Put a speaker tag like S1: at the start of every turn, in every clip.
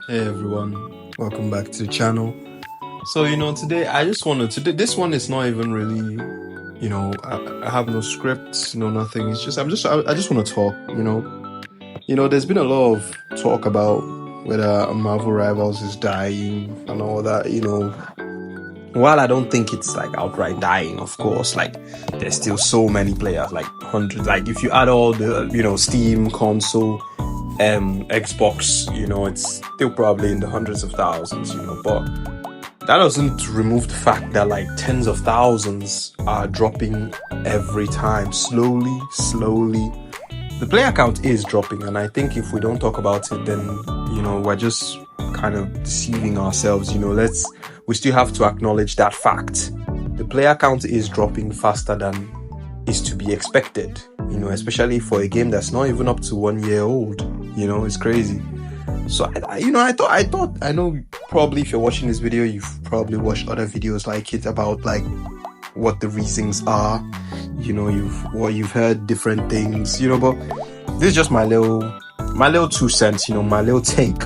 S1: Hey everyone, welcome back to the channel. So today I just wanted to this one is not even really, I have no script, no nothing. It's just I just want to talk. There's been a lot of talk about whether Marvel Rivals is dying and all that. While I don't think it's like outright dying, of course, like there's still so many players, like hundreds. Like if you add all the Steam, console, Xbox, it's still probably in the hundreds of thousands, but that doesn't remove the fact that like tens of thousands are dropping every time, slowly. The player count is dropping, and I think if we don't talk about it, then we're just kind of deceiving ourselves. We still have to acknowledge that fact. The player count is dropping faster than is to be expected, especially for a game that's not even up to 1 year old. It's crazy. So I know probably if you're watching this video, you've probably watched other videos like it about like what the reasons are. You've heard different things, but this is just my little 2 cents, my little take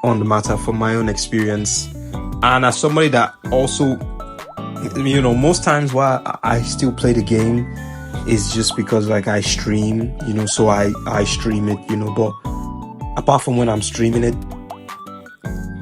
S1: on the matter from my own experience. And as somebody that also, most times why I still play the game is just because like I stream, so I stream it, but apart from when I'm streaming it,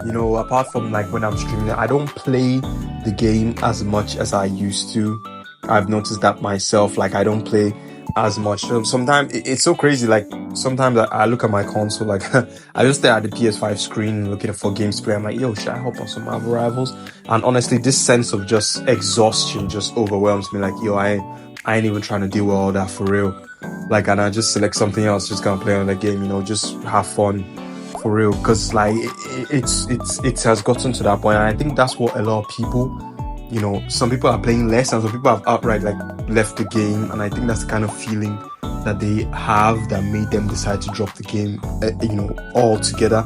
S1: I don't play the game as much as I used to. I've noticed that myself, like I don't play as much. Sometimes it's so crazy, like sometimes I look at my console, like I just stare at the PS5 screen looking for games to play. I'm like, yo, should I hop on some Marvel Rivals? And honestly, this sense of just exhaustion just overwhelms me. Like, yo, I ain't even trying to deal with all that for real. Like, and I just select something else, just gonna play on the game, just have fun for real. Cause like it has gotten to that point, and I think that's what a lot of people, some people are playing less, and some people have outright like left the game, and I think that's the kind of feeling that they have that made them decide to drop the game, altogether.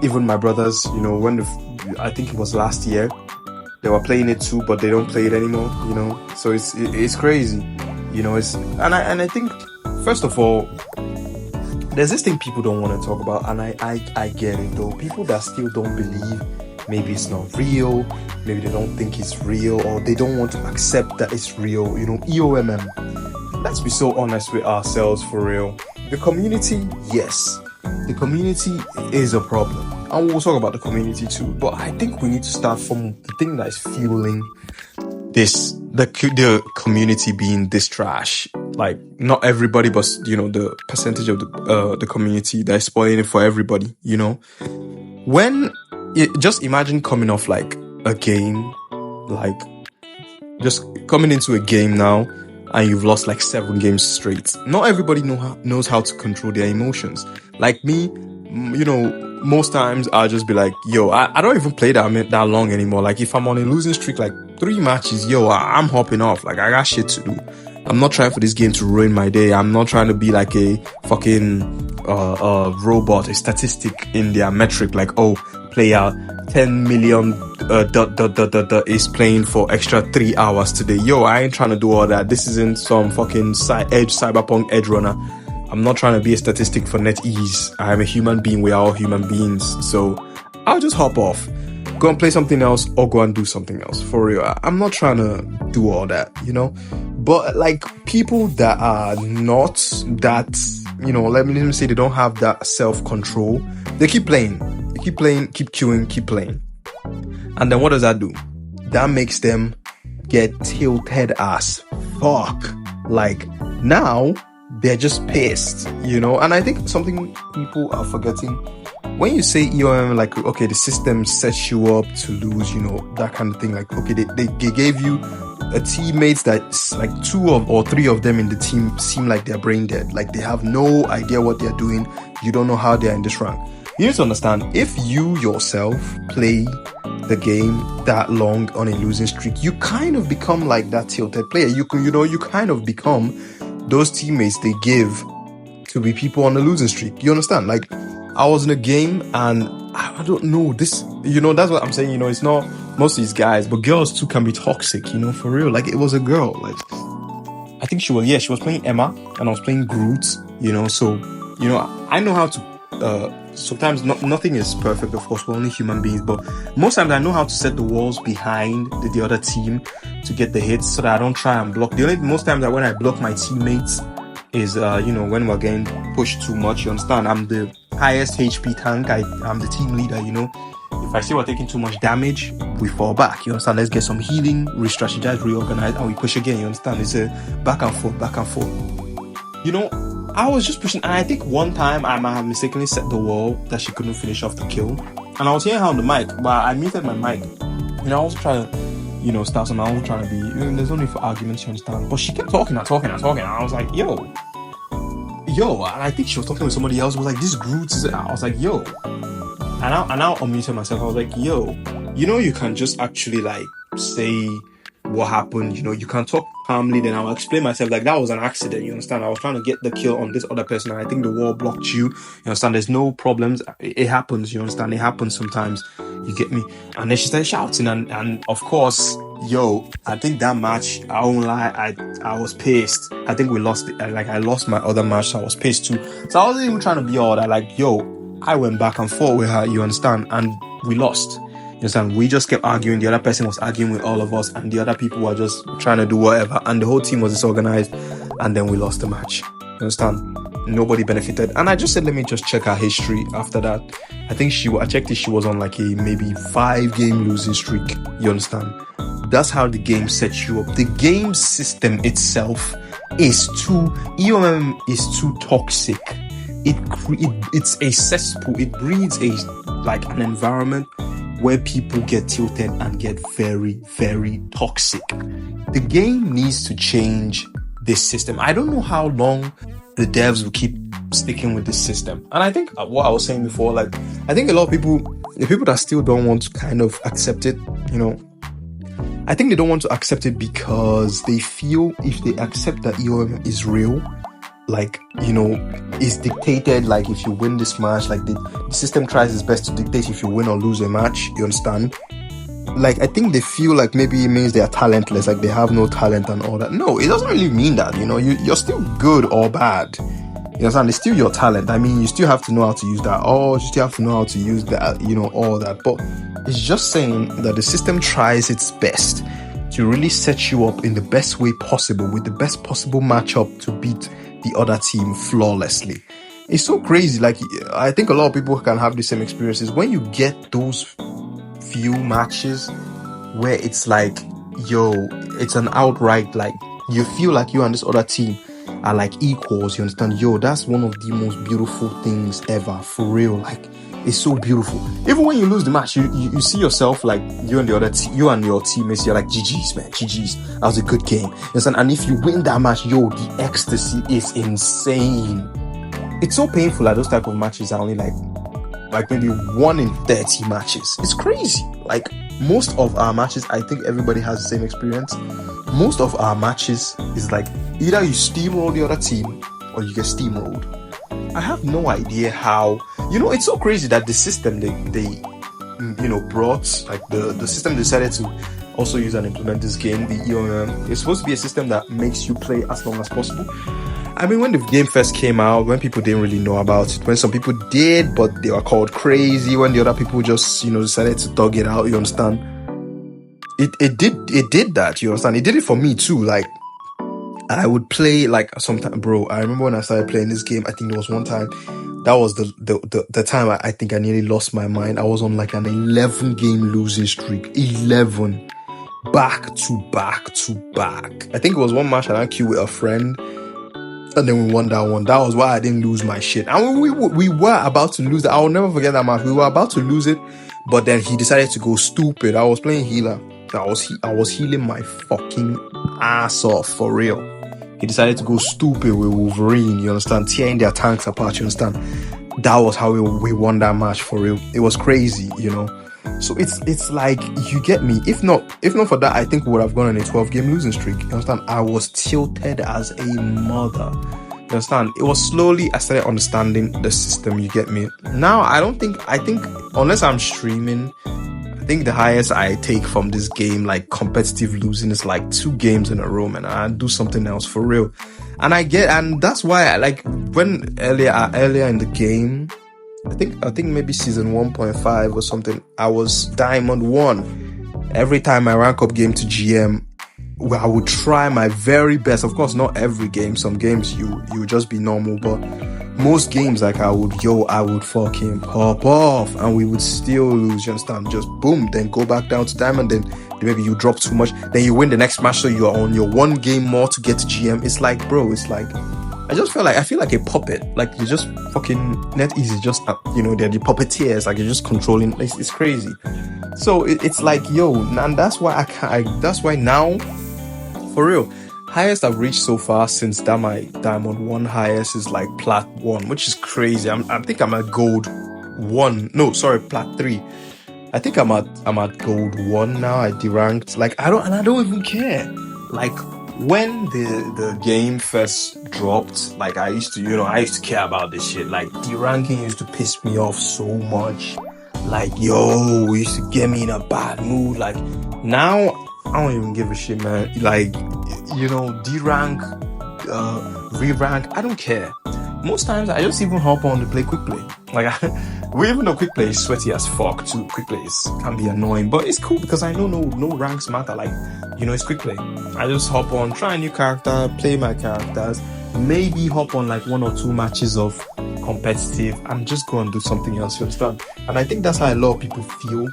S1: Even my brothers, I think it was last year, they were playing it too, but they don't play it anymore, so it's crazy, and I think first of all, there's this thing people don't want to talk about, and I get it though. People that still don't believe maybe it's not real, maybe they don't think it's real, or they don't want to accept that it's real, EOMM. Let's be so honest with ourselves for real. The community, yes, the community is a problem, and we'll talk about the community too, but I think we need to start from the thing that is fueling this, the community being this trash. Like, not everybody, but the percentage of the community that is spoiling it for everybody. Just imagine coming off like a game, like just coming into a game now, and you've lost like 7 games straight. Not everybody knows how to control their emotions. Like me, most times I'll just be like, yo, I don't even play that long anymore. Like if I'm on a losing streak, like 3 matches, yo, I'm hopping off. Like I got shit to do. I'm not trying for this game to ruin my day. I'm not trying to be like a fucking robot, a statistic in their metric. Like, oh, player 10 million is playing for extra 3 hours today. Yo, I ain't trying to do all that. This isn't some fucking cyberpunk edge runner. I'm not trying to be a statistic for net ease. I'm a human being. We are all human beings. So I'll just hop off, go and play something else, or go and do something else for real. I'm not trying to do all that, But like people that are not that, let me say they don't have that self-control, they keep playing, keep queuing, keep playing. And then what does that do? That makes them get tilted as fuck. Like now they're just pissed, And I think something people are forgetting, when you say EOM, like, okay, the system sets you up to lose, that kind of thing. Like, okay, they gave you a teammates that's like 2 or 3 of them in the team seem like they're brain dead. Like they have no idea what they're doing. You don't know how they're in this rank. You need to understand, if you yourself play the game that long on a losing streak, you kind of become like that tilted player. You kind of become those teammates they give to be people on a losing streak. You understand? Like, I was in a game and I don't know this, that's what I'm saying, it's not most of these guys, but girls too can be toxic, for real. Like, it was a girl, like, I think she was playing Emma and I was playing Groot, so, I know how to sometimes nothing is perfect, of course, we're only human beings, but most times I know how to set the walls behind the other team to get the hits so that I don't try and block. Most times that when I block my teammates is when we're getting pushed too much, you understand? I'm the highest HP tank, I'm the team leader, if I see we're taking too much damage, we fall back, you understand? Let's get some healing, re-strategize, reorganize, and we push again, you understand? It's a back and forth. I was just pushing, and I think one time I might have mistakenly set the wall that she couldn't finish off the kill, and I was hearing her on the mic, but I muted my mic. I was trying to, start something. I was trying to be, there's only for arguments, you understand? But she kept talking, and I was like, yo, and I think she was talking with somebody else. It was like, this Groot is, I was like, yo, and I unmuted myself. I was like, yo, you can just actually like say what happened, you can talk calmly, then I'll explain myself like that was an accident, you understand? I was trying to get the kill on this other person, and I think the wall blocked you understand? There's no problems, it happens, you understand? It happens sometimes, you get me? And then she started shouting, and of course, I think that match, I won't lie, I was pissed. I think we lost it, I lost my other match, so I was pissed too. So I wasn't even trying to be all that, I went back and forth with her, you understand? And we lost. You understand? We just kept arguing. The other person was arguing with all of us, and the other people were just trying to do whatever, and the whole team was disorganized, and then we lost the match. You understand? Nobody benefited. And I just said, let me just check her history after that. I think I checked it, she was on like a maybe 5-game losing streak. You understand? That's how the game sets you up. The game system itself is EOMM is too toxic. It's a cesspool. It breeds an environment where people get tilted and get very, very toxic. The game needs to change this system. I don't know how long the devs will keep sticking with this system. And I think what I was saying before, I think a lot of people, the people that still don't want to kind of accept it, I think they don't want to accept it because they feel if they accept that EOM is real, is dictated, if you win this match, the system tries its best to dictate if you win or lose a match, you understand? I think they feel like maybe it means they are talentless, they have no talent and all that. No, it doesn't really mean that, you're still good or bad. You understand? It's still your talent. I mean, you still have to know how to use that, or you still have to know how to use that, all that. But it's just saying that the system tries its best to really set you up in the best way possible, with the best possible matchup to beat the other team flawlessly. It's so crazy. I think a lot of people can have the same experiences when you get those few matches where it's it's an outright, you feel like you and this other team are equals, you understand? That's one of the most beautiful things ever, for real. It's so beautiful. Even when you lose the match, you see yourself you and the other you and your teammates, you're GG's, man, GG's. That was a good game. You understand? And if you win that match, the ecstasy is insane. It's so painful that those type of matches are only maybe 1 in 30 matches. It's crazy. Most of our matches, I think everybody has the same experience. Most of our matches is either you steamroll the other team or you get steamrolled. I have no idea how. It's so crazy that the system they brought, the system decided to also use and implement this game, the EOMM. It's supposed to be a system that makes you play as long as possible. I mean, when the game first came out, when people didn't really know about it, when some people did, but they were called crazy, when the other people just, decided to thug it out, you understand? It did that, you understand? It did it for me too. I would play sometime, bro. I remember when I started playing this game, I think there was one time, that was the time I think I nearly lost my mind. I was on an 11-game losing streak. 11. Back to back to back. I think it was one match I queued with a friend, and then we won that one. That was why I didn't lose my shit. And we were about to lose it. I will never forget that match. We were about to lose it, but then he decided to go stupid. I was playing healer. I was healing my fucking ass off, for real. He decided to go stupid with Wolverine, you understand? Tearing their tanks apart, you understand? That was how we won that match, for real. It was crazy, So it's you get me. If not for that, I think we would have gone on a 12-game losing streak. You understand? I was tilted as a mother. You understand? It was slowly I started understanding the system, you get me? Now I think unless I'm streaming, I think the highest I take from this game, competitive losing, is 2 games in a row, man. I do something else, for real. And that's why when earlier in the game, I think maybe season 1.5 or something, I was Diamond 1. Every time I rank up game to GM, I would try my very best. Of course, not every game. Some games you would just be normal, but most games, like I would fucking pop off and we would still lose, you understand? Just boom, then go back down to Diamond, then maybe you drop too much, then you win the next match, so you're on your one game more to get to GM. It's like, bro, it's like, I feel like a puppet. Like, you're just fucking NetEase, just, they're the puppeteers, like you're just controlling, it's crazy. So it's like, yo, and that's why that's why now, for real, highest I've reached so far since that my Diamond 1 highest is like Plat 1, which is crazy. I think I'm at Gold 1. No, sorry, Plat 3. I think I'm at Gold 1 now. I deranked. Like, I don't even care. Like, when the game first dropped, like I used to care about this shit. Like, deranking used to piss me off so much. Like, yo, it used to get me in a bad mood. Like, now I don't even give a shit, man. Like, D-rank, re-rank, I don't care. Most times, I just even hop on to play quick play. Like, even though quick play is sweaty as fuck too, quick play can be annoying, but it's cool because I know no ranks matter. Like, it's quick play. I just hop on, try a new character, play my characters, maybe hop on like 1 or 2 matches of competitive and just go and do something else, you understand? And I think that's how a lot of people feel.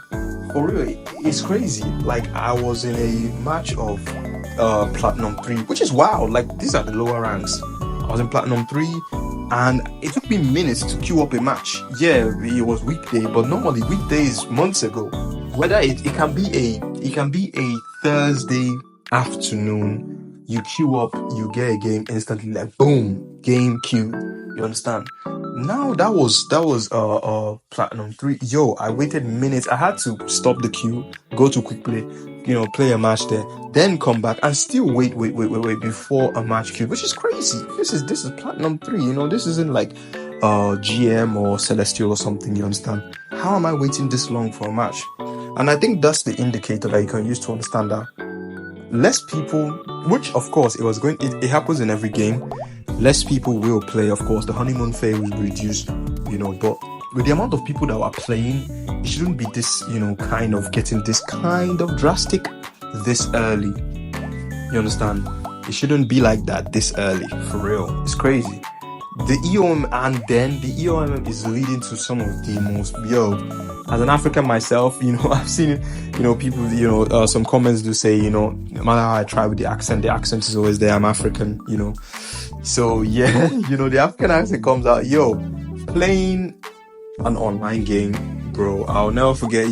S1: For real, it's crazy. Like, I was in a match of Platinum 3, which is wild. Like, these are the lower ranks. I was in Platinum 3 and it took me minutes to queue up a match. Yeah, it was weekday, but normally weekdays months ago. Whether it can be a Thursday afternoon, you queue up, you get a game instantly, like boom, game queue. You understand? Now that was Platinum 3. Yo, I waited minutes. I had to stop the queue, go to quick play, play a match there, then come back and still wait before a match queue, which is crazy. This is Platinum 3, this isn't like GM or Celestial or something, you understand? How am I waiting this long for a match? And I think that's the indicator that you can use to understand that less people, which of course it happens in every game, less people will play. Of course, the honeymoon phase will reduce, but with the amount of people that are playing, it shouldn't be this, kind of getting this kind of drastic this early. You understand? It shouldn't be like that this early, for real. It's crazy. The EOMM is leading to some of the most, as an African myself, I've seen it, people, some comments do say, no matter how I try with the accent is always there. I'm African, So yeah, the African accent comes out. Playing an online game, bro, I'll never forget.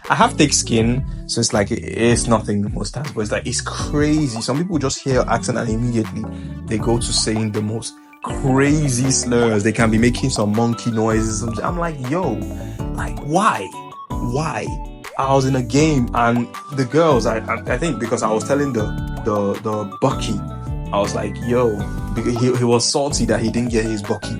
S1: I have thick skin, so it's like it's nothing most times, but it's crazy. Some people just hear accent and immediately they go to saying the most crazy slurs. They can be making some monkey noises. I'm like, like why? I was in a game and the girls, I think because I was telling the Bucky, I was like, because he was salty that he didn't get his Bucky.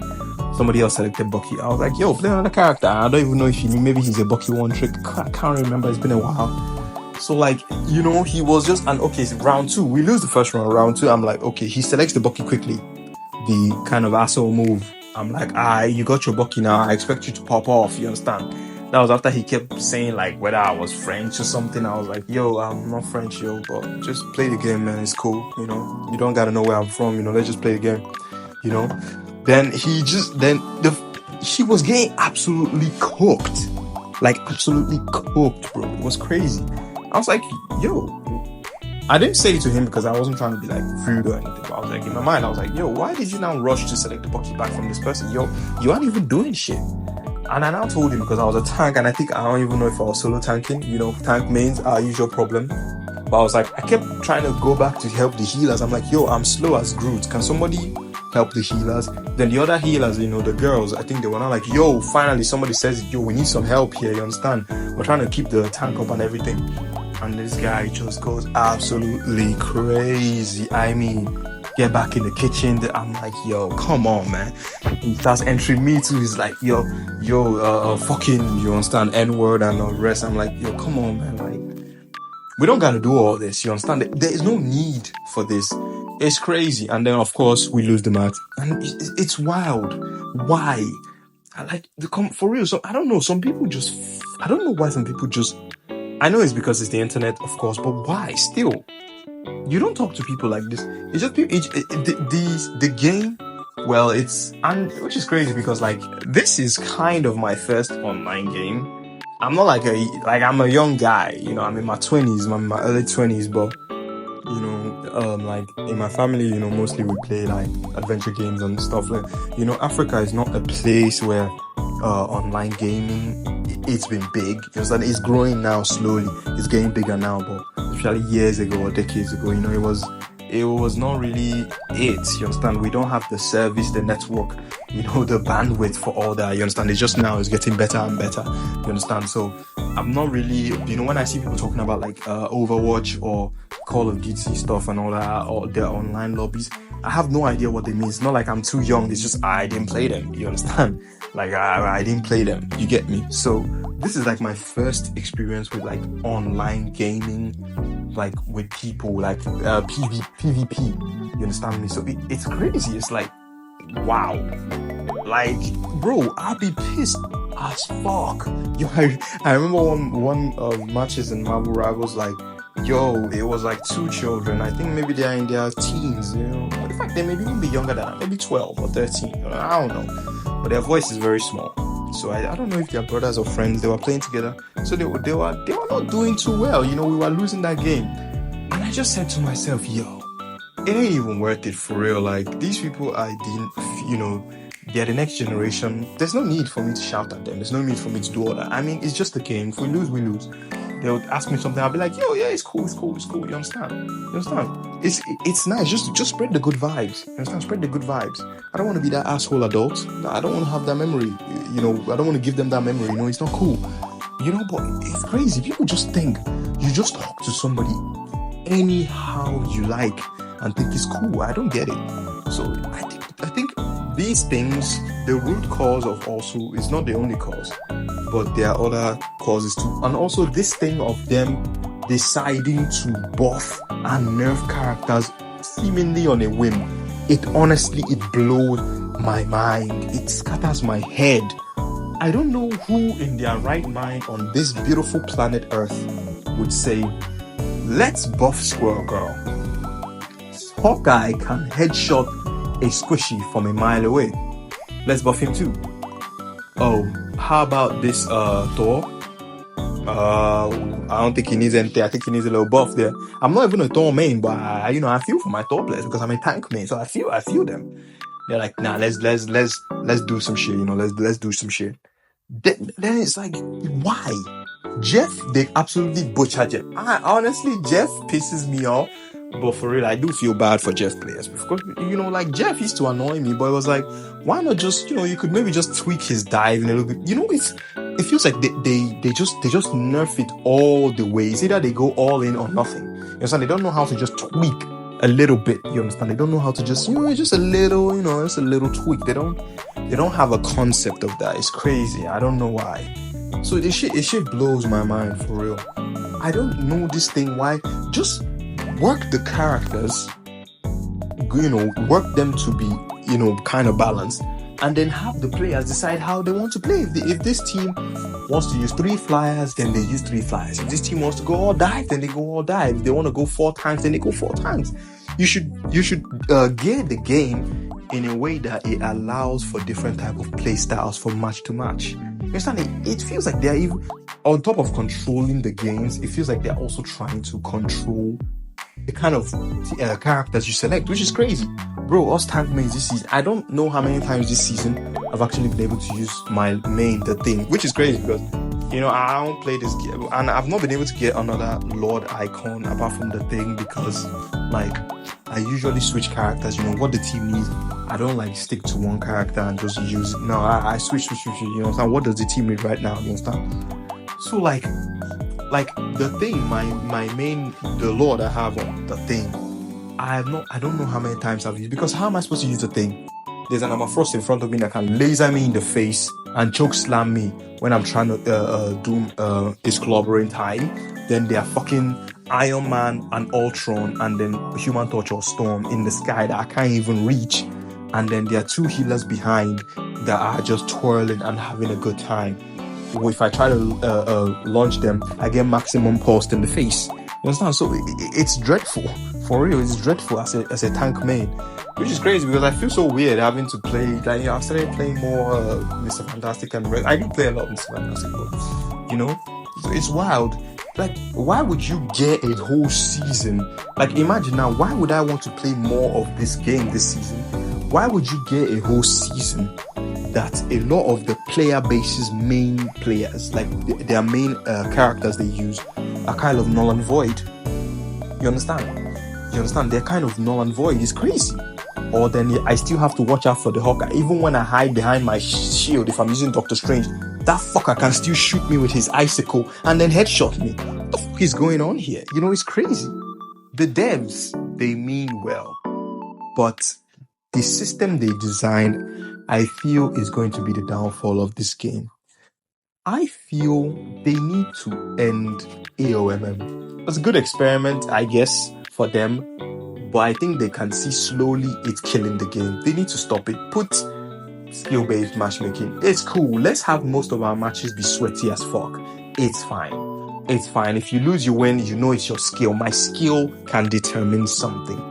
S1: Somebody else selected Bucky. I was like, play another character. I don't even know if he knew. Maybe he's a Bucky one trick. I can't remember. It's been a while. So like, he was just round 2. We lose the first round. Round 2, I'm like, okay, he selects the Bucky quickly. The kind of asshole move. I'm like, you got your Bucky now. I expect you to pop off. You understand? That was after he kept saying like whether I was French or something. I was like, I'm not French, but just play the game, man. It's cool. You don't gotta know where I'm from. Let's just play the game. Then he was getting absolutely cooked. Like absolutely cooked, bro. It was crazy. I was like, I didn't say it to him because I wasn't trying to be like rude or anything. But I was like, in my mind, I was like, why did you now rush to select the Bucky back from this person? You aren't even doing shit. And I now told him because I was a tank, and I think I don't even know if I was solo tanking. Tank mains are usual problem. But I was like, I kept trying to go back to help the healers. I'm like, I'm slow as Groot. Can somebody help the healers? Then the other healers, the girls, I think they were not like, finally somebody says, we need some help here, you understand? We're trying to keep the tank up and everything. And this guy just goes absolutely crazy. I mean, get back in the kitchen. I'm like, come on, man. He starts entering me too. He's like, fucking, you understand, N-word and all the rest. I'm like, come on, man. Like, we don't gotta do all this, you understand? There is no need for this. It's crazy. And then, of course, we lose the match. And it's wild. Why? I like for real. So I don't know. Some people I don't know why some people I know it's because it's the internet, of course, but why? Still, you don't talk to people like this. It's just the game. Well, which is crazy because like this is kind of my first online game. I'm not I'm a young guy, I'm in my 20s, I'm in my early 20s, but like in my family, mostly we play like adventure games and stuff. Like, Africa is not a place where online gaming, it's been big. It's growing now slowly. It's getting bigger now, but especially years ago or decades ago, it was not really it. You understand? We don't have the service, the network, the bandwidth for all that. You understand? It's just now it's getting better and better. You understand? So I'm not really, when I see people talking about like Overwatch or Call of Duty stuff and all that, or their online lobbies, I have no idea what they mean. It's not like I'm too young. It's just I didn't play them. You understand? Like I didn't play them. You get me? So this is like my first experience with like online gaming, like with people, like PvP. You understand me? So it's crazy. It's like, wow. Like, bro, I'll be pissed as fuck. Yo, I remember one matches in Marvel Rivals, like, it was like two children. I think maybe they're in their teens, In fact, they maybe even be younger than that, maybe 12 or 13. I don't know. But their voice is very small. So I don't know if they're brothers or friends. They were playing together. So they were not doing too well. We were losing that game. And I just said to myself, yo, it ain't even worth it for real. Like, these people, they're the next generation. There's no need for me to shout at them. There's no need for me to do all that. I mean, it's just a game. If we lose, we lose. They would ask me something. I'll be like, yo, yeah, it's cool. You understand? It's nice. Just spread the good vibes. You understand? Spread the good vibes. I don't want to be that asshole adult. I don't want to have that memory. I don't want to give them that memory. It's not cool. But it's crazy. People just think you just talk to somebody anyhow you like and think it's cool. I don't get it. So I think these things, the root cause of also is not the only cause, but there are other causes too. And also this thing of them deciding to buff and nerf characters seemingly on a whim, it blows my mind. It scatters my head. I don't know who in their right mind on this beautiful planet Earth would say, let's buff Squirrel Girl. Hawkeye can headshot a squishy from a mile away. Let's buff him too. Oh, how about this Thor? I don't think he needs anything. I think he needs a little buff there. I'm not even a Thor main, but I feel for my Thor players because I'm a tank main, so I feel them. They're like, nah, let's do some shit. Let's do some shit. Then it's like, why? Jeff, they absolutely butcher Jeff. Honestly, Jeff pisses me off. But for real, I do feel bad for Jeff players. Because, like Jeff used to annoy me, but it was like, why not just, you could maybe just tweak his dive a little bit. It feels like they just nerf it all the way. It's either they go all in or nothing. You understand? They don't know how to just tweak a little bit. You understand? They don't know how to just, just a little, just a little tweak. They don't have a concept of that. It's crazy. I don't know why. So it shit blows my mind for real. I don't know this thing. Why? Just work the characters, work them to be, kind of balanced, and then have the players decide how they want to play. If this team wants to use 3 flyers, then they use 3 flyers. If this team wants to go all dive, then they go all dive. If they want to go 4 times, then they go 4 times. You should gear the game in a way that it allows for different type of play styles from match to match. You understand? It feels like they're even, on top of controlling the games, it feels like they're also trying to control the kind of characters you select, which is crazy. Bro, us tank mains this season, I don't know how many times this season I've actually been able to use my main, the Thing, which is crazy because, I don't play this game, and I've not been able to get another Lord icon apart from the Thing because, like, I usually switch characters, what the team needs. I don't, like, stick to one character and just use it. No, I switch, so what does the team need right now, you understand? So, like the Thing, my main, the Lord I have on the Thing, I don't know how many times I've used, because how am I supposed to use the Thing? There's an Armor Frost in front of me that can laser me in the face and choke slam me when I'm trying to do this clobbering time. Then there are fucking Iron Man and Ultron and then Human Torch or Storm in the sky that I can't even reach. And then there are 2 healers behind that are just twirling and having a good time. If I try to launch them, I get maximum pulse in the face. You understand? So it's dreadful. For real, it's dreadful as a tank main. Which is crazy because I feel so weird having to play. Like, I've started playing more Mr. Fantastic and I do play a lot of Mr. Fantastic, but you know, so it's wild. Like, why would you get a whole season? Like, imagine now, why would I want to play more of this game this season? Why would you get a whole season that a lot of the player base's main players, like their main characters they use, are kind of null and void? You understand? They're kind of null and void. It's crazy. Or then I still have to watch out for the Hawkeye. Even when I hide behind my shield, if I'm using Doctor Strange, that fucker can still shoot me with his icicle and then headshot me. What the fuck is going on here? You know, it's crazy. The devs, they mean well, but the system they designed, I feel, is going to be the downfall of this game. I feel they need to end EOMM. It's a good experiment, I guess, for them, but I think they can see slowly it's killing the game. They need to stop it. Put skill-based matchmaking. It's cool. Let's have most of our matches be sweaty as fuck. It's fine. It's fine. If you lose, you win. You know it's your skill. My skill can determine something.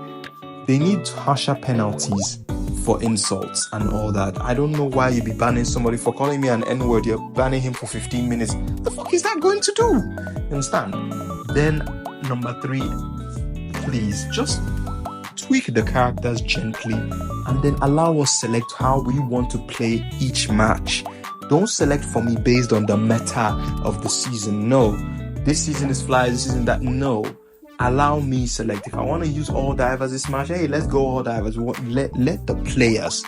S1: They need harsher penalties for insults and all that. I don't know why you'd be banning somebody for calling me an N-word. You're banning him for 15 minutes. The fuck is that going to do? You understand? Then, number 3, please just tweak the characters gently and then allow us select how we want to play each match. Don't select for me based on the meta of the season. No, this season is fly, this season that. No, allow me select. If I want to use all divers this match, hey, let's go all divers. Let the players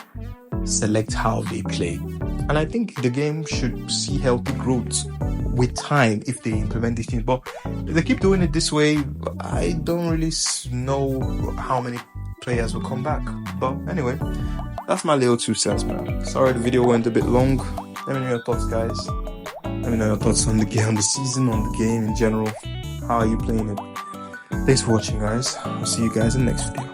S1: select how they play. And I think the game should see healthy growth with time if they implement these things. But if they keep doing it this way, I don't really know how many players will come back. But anyway, that's my little 2 cents, man. Sorry the video went a bit long. Let me know your thoughts, guys. Let me know your thoughts on the game, on the season, on the game in general. How are you playing it? Thanks for watching, guys. I'll see you guys in the next video.